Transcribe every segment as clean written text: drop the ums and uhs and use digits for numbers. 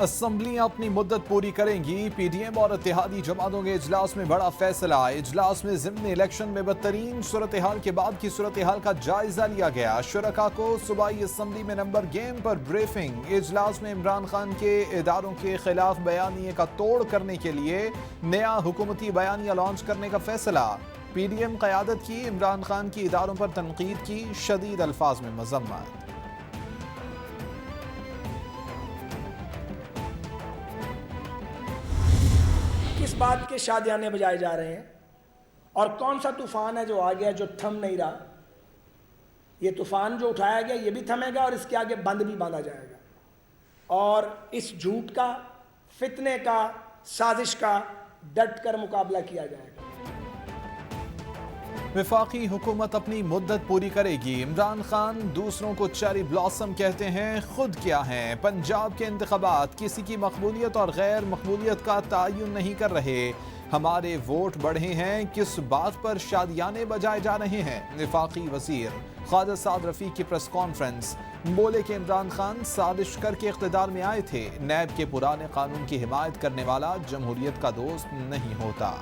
असम्बलियां अपनी मुद्दत पूरी करेंगी। पीडीएम और इत्तेहादी जमातों के इजलास में बड़ा फैसला। इजलास में ज़िम्न इलेक्शन में बदतरीन सूरत हाल के बाद की सूरत हाल का जायजा लिया गया। शुरका को सूबाई असम्बली में नंबर गेम पर ब्रीफिंग। इजलास में इमरान खान के इदारों के खिलाफ बयानिए का तोड़ करने के लिए नया हुकूमती बयानिया लॉन्च करने का फैसला। पीडीएम क़यादत की इमरान खान की इदारों पर तनकीद की शदीद अल्फाज में मजम्मत। किस बात के शादियाने बजाए जा रहे हैं और कौन सा तूफान है जो आ गया जो थम नहीं रहा। ये तूफान जो उठाया गया ये भी थमेगा और इसके आगे बंद भी बांधा जाएगा और इस झूठ का, फितने का, साजिश का डट कर मुकाबला किया जाएगा। वफाकी हुकूमत अपनी मुद्दत पूरी करेगी। इमरान खान दूसरों को चेरी ब्लॉसम कहते हैं, खुद क्या हैं। पंजाब के इंतखाबात किसी की मकबूलियत और गैर मकबूलियत का तयन नहीं कर रहे। हमारे वोट बढ़े हैं, किस बात पर शादियाने बजाए जा रहे हैं। वफाकी वजीर ख्वाजा साद रफीक की प्रेस कॉन्फ्रेंस। बोले कि इमरान खान साजिश करके इख्तिदार में आए थे। नैब के पुराने कानून की हिमायत करने वाला जमहूरियत का दोस्त नहीं होता।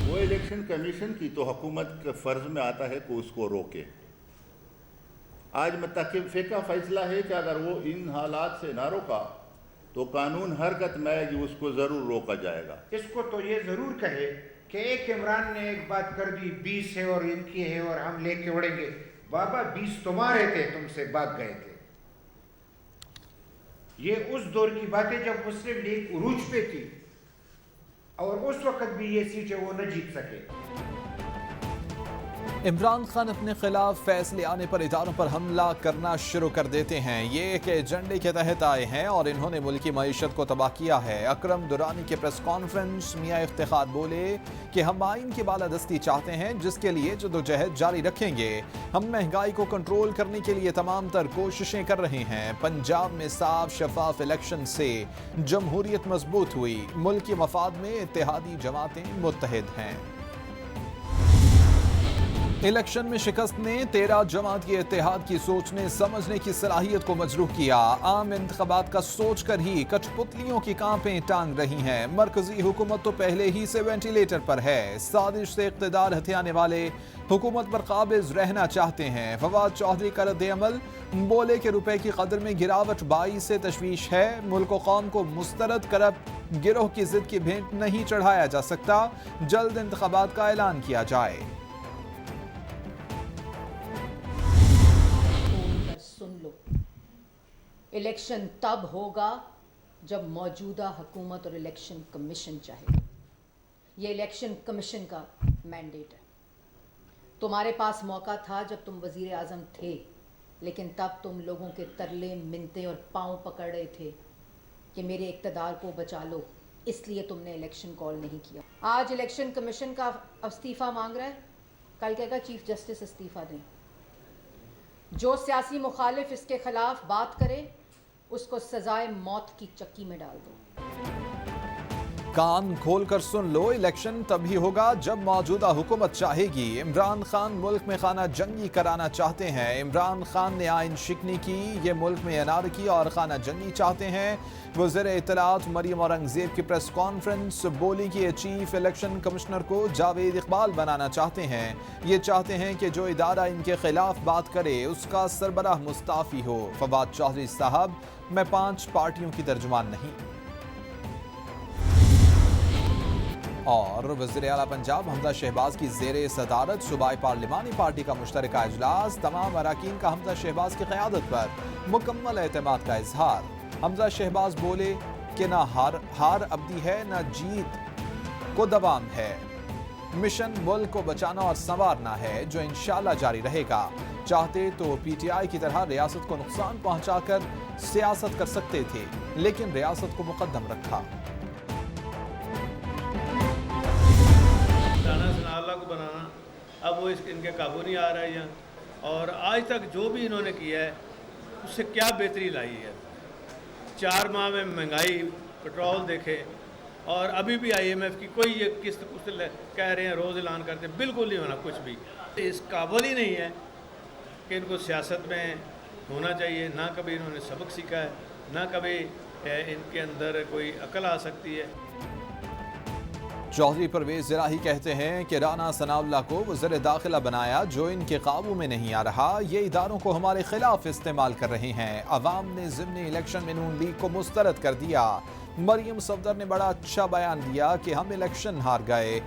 वो इलेक्शन कमीशन की तो हुकूमत के फ़र्ज में आता है कि उसको रोके। आज मुतक़िफ़े का फ़ैसला है कि अगर वो इन हालात से ना रोका तो कानून हरकत में आएगी, उसको ज़रूर रोका जाएगा। इसको तो ये ज़रूर कहे कि एक इमरान ने एक बात कर दी, 20 है और इनकी है और हम लेके उड़ेंगे। बाबा 20 तुम्हारे थे, तुमसे भाग गए थे। ये उस दौर की बातें जब मुस्लिम लीग उरूज पे थी और उस वक्त भी ये सीटें वो न जीत सके। इमरान खान अपने खिलाफ फैसले आने पर इदारों पर हमला करना शुरू कर देते हैं। ये एक एजेंडे के तहत आए हैं और इन्होंने मुल्क की मईशत को तबाह किया है। अकरम दुरानी के प्रेस कॉन्फ्रेंस मियां इफ्तिखार बोले कि हम आइन की बालादस्ती चाहते हैं, जिसके लिए जदोजहद जारी रखेंगे। हम महंगाई को कंट्रोल करने के लिए तमाम तर कोशिशें कर रहे हैं। पंजाब में साफ शफाफ इलेक्शन से जमहूरियत मजबूत हुई। मुल्क के मफाद में इत्तेहादी जमातें मुत्तहिद हैं। इलेक्शन में शिकस्त ने 13 जमात के इत्तेहाद की सोचने समझने की सलाहियत को मजरूह किया। आम इंतखाबात का सोच कर ही कठपुतलियों की कांपें टांग रही हैं। मरकजी हुकूमत तो पहले ही से वेंटिलेटर पर है। साजिश से इख्तिदार हथियाने वाले हुकूमत पर काबिज रहना चाहते हैं। फवाद चौधरी का रद्द-ए-अमल। बोले के रुपए की कदर में गिरावट 22 से तशवीश है। मुल्क व कौम को मुस्तरद करब गिरोह की जिद की भेंट नहीं चढ़ाया जा सकता। जल्द इंतखाबात का ऐलान किया जाए। सुन लो, इलेक्शन तब होगा जब मौजूदा हुकूमत और इलेक्शन कमीशन चाहे। ये इलेक्शन कमीशन का मैंडेट है। तुम्हारे पास मौका था जब तुम वजीर आज़म थे, लेकिन तब तुम लोगों के तरले मिन्नतें और पाँव पकड़ रहे थे कि मेरे इक़्तिदार को बचा लो, इसलिए तुमने इलेक्शन कॉल नहीं किया। आज इलेक्शन कमीशन का इस्तीफ़ा मांग रहा है, कल कहेगा चीफ जस्टिस इस्तीफ़ा दें। जो सियासी मुखालिफ इसके खिलाफ बात करे उसको सजाए मौत की चक्की में डाल दो। कान खोलकर सुन लो, इलेक्शन तभी होगा जब मौजूदा हुकूमत चाहेगी। इमरान खान मुल्क में खाना जंगी कराना चाहते हैं। इमरान खान ने आइन शिकनी की, ये मुल्क में अनारकी और खाना जंगी चाहते हैं। वज़ीर इत्तलात मरियम औरंगज़ेब की प्रेस कॉन्फ्रेंस। बोली कि ये चीफ इलेक्शन कमिश्नर को जावेद इकबाल बनाना चाहते हैं। ये चाहते हैं कि जो इदारा इनके खिलाफ बात करे उसका सरबराह मुस्ताफ़ी हो। फवाद चौधरी साहब, मैं 5 पार्टियों की तर्जुमान नहीं। और वज़ीर आला पंजाब हमजा शहबाज की ज़ेरे सदारत सूबाई पार्लिमानी पार्टी का मुश्तरका इजलास। तमाम अराकीन का हमजा शहबाज की क़यादत पर मुकम्मल एतमाद का इजहार। हमजा शहबाज बोले कि ना हार अबदी है, ना जीत को दवाम है। मिशन मुल्क को बचाना और संवारना है, जो इंशाअल्लाह जारी रहेगा। चाहते तो पीटीआई की तरह रियासत को नुकसान पहुंचाकर सियासत कर सकते थे, लेकिन रियासत को मुकद्दम रखा। अल्लाह को बनाना, अब वो इनके काबू नहीं आ रहा है यहाँ। और आज तक जो भी इन्होंने किया है उससे क्या बेहतरी लाई है। 4 माह में महंगाई, पेट्रोल देखे, और अभी भी IMF की कोई ये किस्त कुछ कह रहे हैं, रोज़ ऐलान करते हैं, बिल्कुल नहीं होना कुछ भी। इस काबिल ही नहीं है कि इनको सियासत में होना चाहिए, ना कभी इन्होंने सबक सीखा है, ना कभी इनके अंदर कोई अकल आ सकती है। चौधरी परवेज ज़राही कहते हैं कि राना सनाउल्लाह को वज़ीर दाखिला बनाया जो इनके काबू में नहीं आ रहा। ये इदारों को हमारे खिलाफ इस्तेमाल कर रहे हैं। अवाम ने ज़िमनी इलेक्शन में नून लीग को मुस्तरद कर दिया। मरियम सफदर ने बड़ा अच्छा बयान दिया कि हम इलेक्शन हार गए,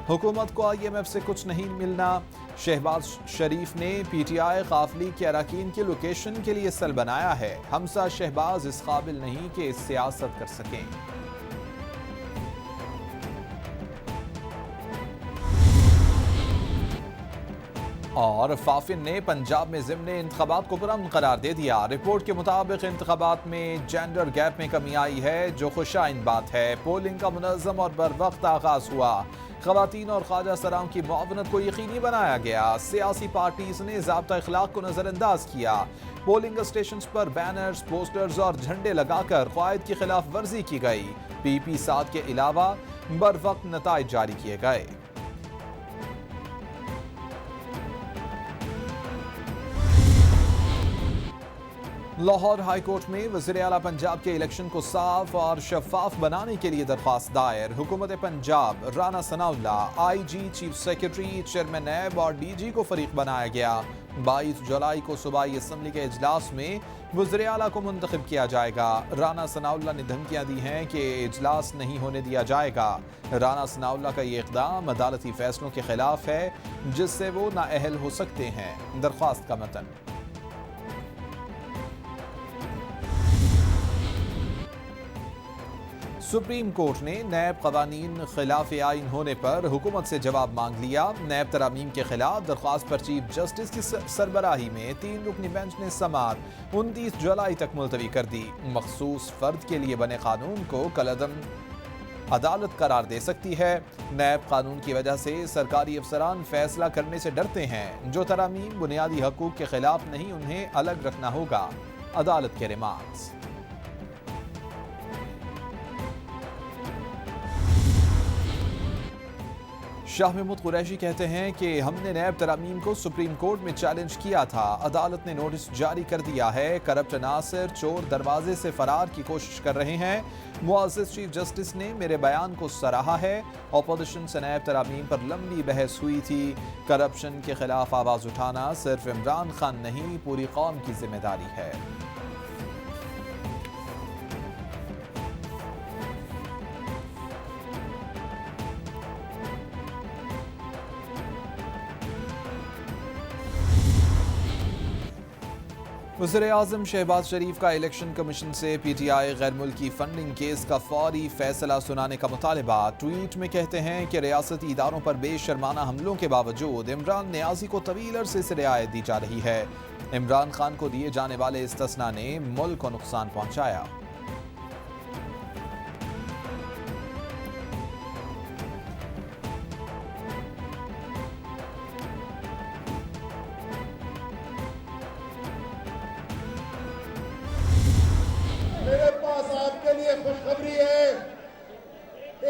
हुकूमत को IMF से कुछ नहीं मिलना। शहबाज शरीफ ने PTI काफिले के अरकान की लोकेशन के लिए सेल बनाया है। हमसा शहबाज इस काबिल नहीं कि सियासत कर सकें। और फाफिन ने पंजाब में ज़िमनी इंतखाबात को पुरअमन करार दे दिया। रिपोर्ट के मुताबिक इंतखाबात में जेंडर गैप में कमी आई है, जो खुशाइन बात है। पोलिंग का मुनज़्ज़म और बर वक्त आगाज हुआ। ख़वातीन और ख्वाजा सराओं की मुआवनत को यकीनी बनाया गया। सियासी पार्टीज ने ज़ाब्ता इखलाक को नज़रअंदाज किया। पोलिंग स्टेशन पर बैनर्स, पोस्टर्स और झंडे लगाकर क़वाइद की खिलाफ वर्जी की गई। PP 7 के अलावा बर वक्त नताइज जारी किए गए। लाहौर हाई कोर्ट में वज़ीर आला पंजाब के इलेक्शन को साफ और शफाफ बनाने के लिए दरख्वास्त दायर। हुकूमत Punjab Rana Sanaullah IG, chief secretary, chairman NAB और DG को फरीक बनाया गया। 22 जुलाई को सूबाई असम्बली के इजलास में वज़ीर आला को मुंतखब किया जाएगा। राना सनाउल्लाह ने धमकियां दी हैं कि इजलास नहीं होने दिया जाएगा। राना सनाउल्लाह का ये इक़दाम अदालती फैसलों के खिलाफ है जिससे वो नाअहल हो सकते हैं। दरख्वास्त का मतन। सुप्रीम कोर्ट ने नैब कवानीन खिलाफ आइन होने पर हुकूमत से जवाब मांग लिया। नैब तरामीम के खिलाफ दरख्वास्त पर चीफ जस्टिस की सरबराही में 3 रुकनी बेंच ने समाअत 29 जुलाई तक मुलतवी कर दी। मखसूस फर्द के लिए बने कानून को कलअदम अदालत करार दे सकती है। नैब कानून की वजह से सरकारी अफसरान फैसला करने से डरते हैं। जो तरामीम बुनियादी हकूक के खिलाफ नहीं, उन्हें अलग रखना होगा। अदालत के रिमार्क्स। शाह महमूद कुरैशी कहते हैं कि हमने नैब तरामीम को सुप्रीम कोर्ट में चैलेंज किया था। अदालत ने नोटिस जारी कर दिया है। करप्ट अनासर चोर दरवाजे से फरार की कोशिश कर रहे हैं। मुअज़्ज़िज़ चीफ जस्टिस ने मेरे बयान को सराहा है। अपोजिशन से नैब तरामीम पर लंबी बहस हुई थी। करप्शन के खिलाफ आवाज़ उठाना सिर्फ इमरान खान नहीं, पूरी कौम की जिम्मेदारी है। वज़ीर-ए-आज़म शहबाज शरीफ का इलेक्शन कमीशन से PTI गैर मुल्की फंडिंग केस का फौरी फैसला सुनाने का मुतालबा। ट्वीट में कहते हैं कि रियासती इदारों पर बेशर्माना हमलों के बावजूद इमरान नियाज़ी को तवील अरसे से रियायत दी जा रही है। इमरान खान को दिए जाने वाले इस्तिस्ना ने मुल्क को नुकसान पहुंचाया। मेरे पास आपके लिए खुशखबरी है।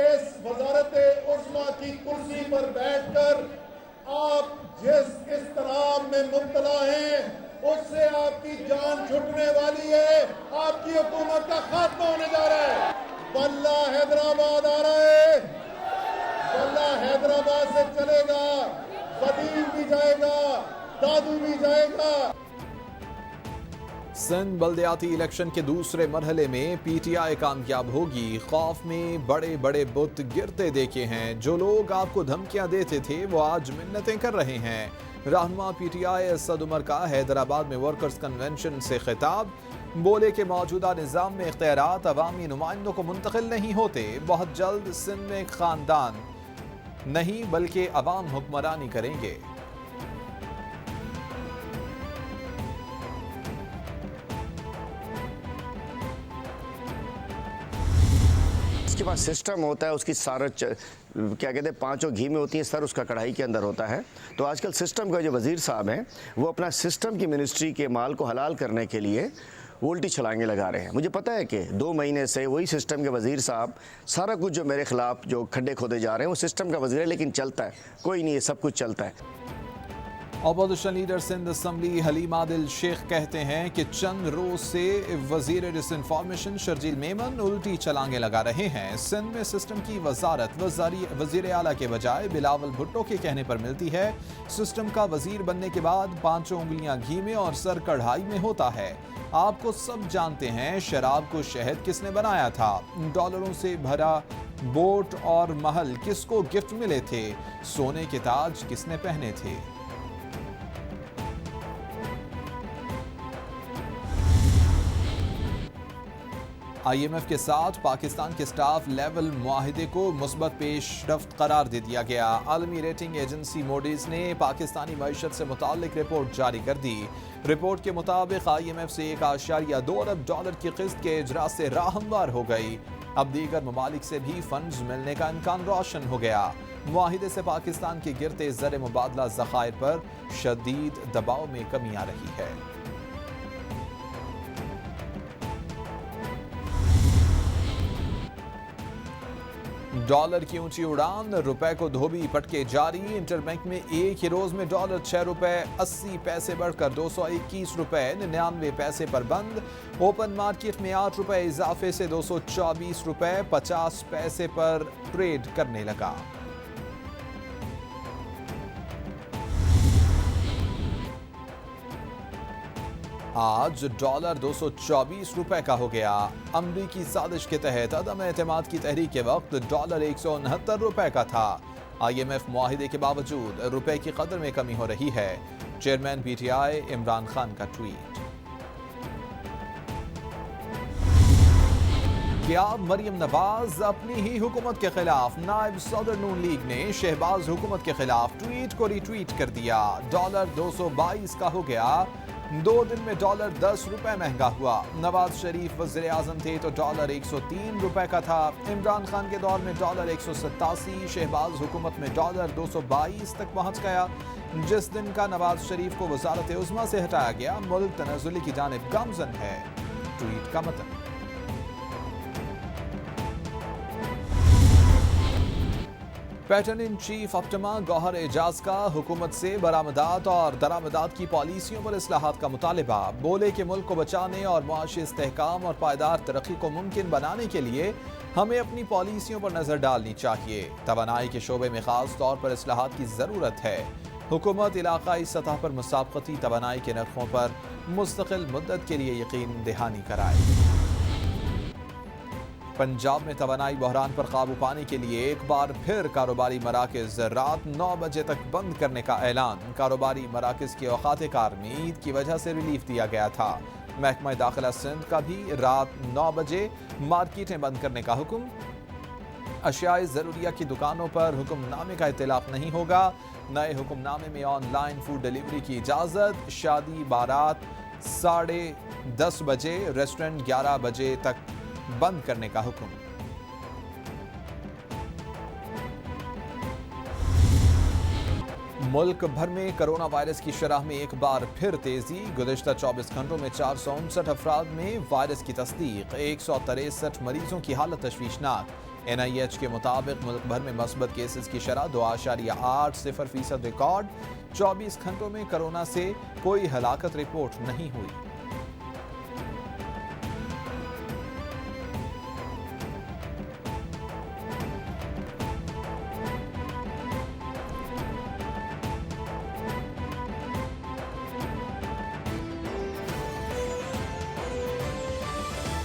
इस वज़ारत-ए-उज़्मा की कुर्सी पर बैठकर आप जिस इस्तराब में मुब्तला हैं, उससे आपकी जान छूटने वाली है। आपकी हुकूमत का खात्मा होने जा रहा है। बल्ला हैदराबाद आ रहा है। बल्ला हैदराबाद से चलेगा, वदीम भी जाएगा, दादू भी जाएगा। सिंध बल्दियाती इलेक्शन के दूसरे मरहले में PTI कामयाब होगी। खौफ में बड़े बड़े बुत गिरते देखे हैं। जो लोग आपको धमकियां देते थे वो आज मिन्नतें कर रहे हैं। रहनुमा PTI असद उमर का हैदराबाद में वर्कर्स कन्वेंशन से खिताब। बोले कि मौजूदा निज़ाम में इख्तियारात अवामी नुमाइंदों को मुंतकिल नहीं होते। बहुत जल्द सिंध में एक खानदान नहीं बल्कि अवाम हुक्मरानी करेंगे। उसके पास सिस्टम होता है, उसकी सारा क्या कहते हैं, पांचों घी में होती है, सर उसका कढ़ाई के अंदर होता है। तो आजकल सिस्टम का जो वज़ीर साहब हैं वो अपना सिस्टम की मिनिस्ट्री के माल को हलाल करने के लिए उल्टी छलांगे लगा रहे हैं। मुझे पता है कि 2 महीने से वही सिस्टम के वज़ीर साहब सारा कुछ जो मेरे ख़िलाफ़ जो खड्डे खोदे जा रहे हैं वो सिस्टम का वज़ीर है, लेकिन चलता है, कोई नहीं, ये सब कुछ चलता है। Opposition leader Sindh assembly Haleem Adil Sheikh कहते हैं कि चंद रोज से वजीर डिसइंफॉर्मेशन शर्जील मेमन उल्टी छलांगे लगा रहे हैं। सिंध में सिस्टम की वजारत वजीर आला के बजाय बिलावल भुट्टो के कहने पर मिलती है। सिस्टम का वजीर बनने के बाद 5 उंगलियां घी में और सर कढ़ाई में होता है। आपको सब जानते हैं शराब को शहद किसने बनाया था, डॉलरों से भरा बोट और महल किसको गिफ्ट मिले थे, सोने के ताज किसने पहने थे। IMF के साथ पाकिस्तान के स्टाफ लेवल मुआहिदे को मुस्बत पेशरफ्त करार दे दिया गया। आलमी रेटिंग एजेंसी मोडीज ने पाकिस्तानी मईशत से मुताल्लिक रिपोर्ट जारी कर दी। रिपोर्ट के मुताबिक IMF से $1.2 अरब की किस्त के इजरा से राह हमवार हो गई। अब दीगर ममालिक से भी फंड्स मिलने का इम्कान रोशन हो गया। मुआहिदे से पाकिस्तान के गिरते ज़र मुबादला ज़खायर पर शदीद दबाव में कमी आ रही है। डॉलर की ऊंची उड़ान, रुपए को धोबी पटके जारी। इंटरबैंक में एक ही रोज में डॉलर 6 रुपए 80 पैसे बढ़कर 221 रुपए 99 पैसे पर बंद। ओपन मार्केट में 8 रुपए इजाफे से 224 रुपए 50 पैसे पर ट्रेड करने लगा। आज डॉलर 224 रुपए का हो गया। अमरीकी साजिश के तहत अदम एतमाद की तहरीक के वक्त डॉलर 169 रुपए का था। IMF मुआहिदे के बावजूद रुपए की कदर में कमी हो रही है। चेयरमैन PTI इमरान खान का ट्वीट। क्या मरियम नवाज अपनी ही हुकूमत के खिलाफ? नायब सदर नून लीग ने शहबाज हुकूमत के खिलाफ ट्वीट को रिट्वीट कर दिया। डॉलर 222 का हो गया। 2 दिन में डॉलर 10 रुपए महंगा हुआ। नवाज शरीफ वज़ीर आज़म थे तो डॉलर 103 रुपए का था। इमरान खान के दौर में डॉलर 187, शहबाज हुकूमत में डॉलर 222 तक पहुंच गया। जिस दिन का नवाज शरीफ को वज़ारत उज़्मा से हटाया गया, मुल्क तनज़्ज़ुली की जानिब गामज़न है। ट्वीट का मतलब। Patron in chief APTMA Gohar Ejaz का हुकूमत से बरामदात और दरामदात की पॉलिसियों पर इस्लाहात का मुतालिबा। बोले कि मुल्क को बचाने और मुआशी इस्तेहकाम और पायदार तरक्की को मुमकिन बनाने के लिए हमें अपनी पॉलिसियों पर नजर डालनी चाहिए। तवानाई के शोबे में खास तौर पर इस्लाहात की जरूरत है। हुकूमत इलाकाई सतह पर मुसाबकती तवानाई के नरखों पर मुस्तकिल मुद्दत के लिए यकीन दहानी कराए। पंजाब में तवानाई बहरान पर काबू पाने के लिए एक बार फिर कारोबारी मराकज़ रात 9 बजे तक बंद करने का ऐलान। कारोबारी मराकज़ की औकात कार में ईद की वजह से रिलीफ दिया गया था। महकमा दाखिला सिंध का भी रात 9 बजे मार्केटें बंद करने का हुक्म। अशियाए ज़रूरिया की दुकानों पर हुक्मनामे का इत्तिलाफ़ नहीं होगा। नए हुक्मनामे में ऑनलाइन फूड डिलीवरी की इजाज़त। शादी बारात 10:30 बजे, रेस्टोरेंट 11 बजे तक बंद करने का हुक्म। मुल्क भर में कोरोना वायरस की शरह में एक बार फिर तेजी। गुज़िश्ता 24 घंटों में 459 अफराद में वायरस की तस्दीक। 163 मरीजों की हालत तशवीशनाक। NIH के मुताबिक मुल्क भर में मस्बत केसेस की शरह 2.80% रिकॉर्ड। 24 घंटों में कोरोना से कोई हलाकत रिपोर्ट नहीं हुई।